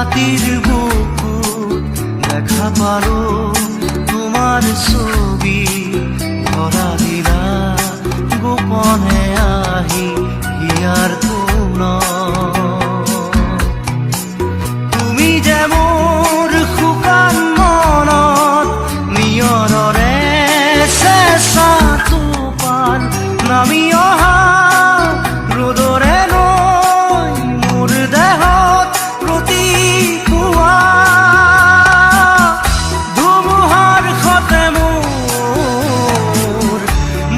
ৰাতিৰ বুকুত দেখা পালো তোমাৰ ছবি ধৰা দিলা গোপনে আহি হিয়াৰ কোন তুমি যে মোৰ শুকান মনত নিয়ৰৰে চেঁচা টোপাল নামি অহা ৰ'দৰে নৈ মোৰ দেহত প্ৰতিপুৱা ধুমুহাৰ সতে মোৰ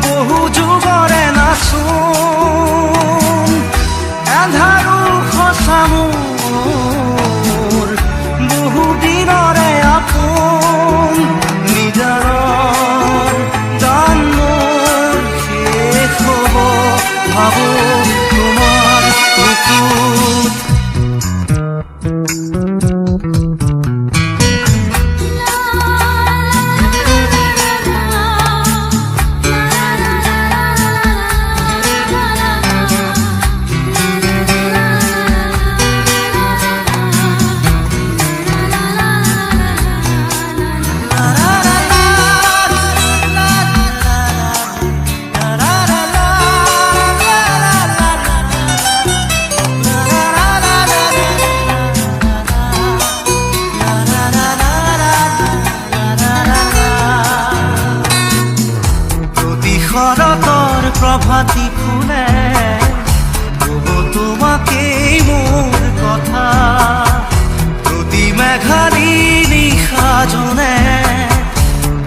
বহু যুগৰে নাচোন এন্ধাৰো সঁচা মোৰ বহু দিনৰে আপোন নিজানৰ গান মোৰ শেষ হ'ব ভাবো তোমাৰ বুকুত শৰতৰ প্ৰভাতী ফুলে কব তোমাকেই মোৰ কথা প্ৰতি মেঘালী নিশা জনে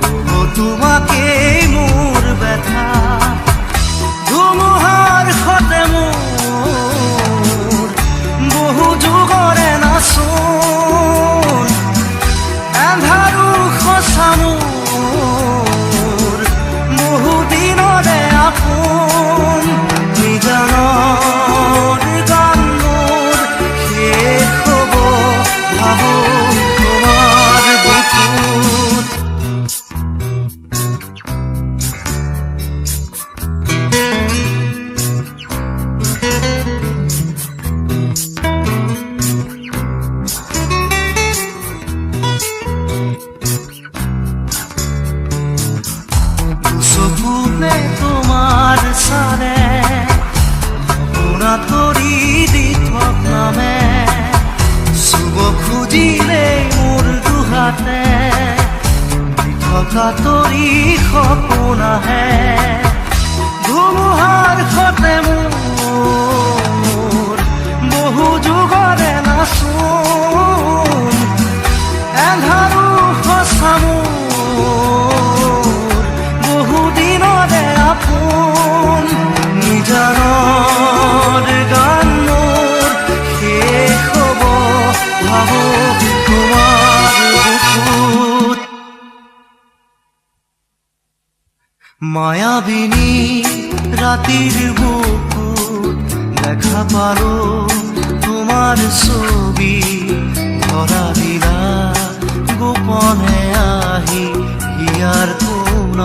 কব তোমাকেই মোৰ ব্যথা ধুমুহাৰ সতে মোৰ বহু যুগৰে নাচোন এন্ধাৰো সঁচা মোৰ বহু দিনৰে আপোন নিজানৰ গান মোৰ শেষ হ'ব ভাবো তোমাৰ বুকুত চকুতে তোমাৰ চালে সপোনা ধৰি দি থক নামে চুব খুজিলে মোৰ দুহাতে দি থকা তৰি সপোন আহে ধুমুহাৰ সতে মোৰ বহু যুগৰে নাচোন এন্ধাৰো সঁচা মোৰ বহু দিনৰে আপোন নিজানৰ গান মোৰ শেষ হ'ব ভাবো তোমাৰ বুকুত মায়াবিনী ৰাতিৰ বুকুত দেখা পালো তোমাৰ ছবি ধৰা দিলা গোপনে আহি হিয়াৰ কোন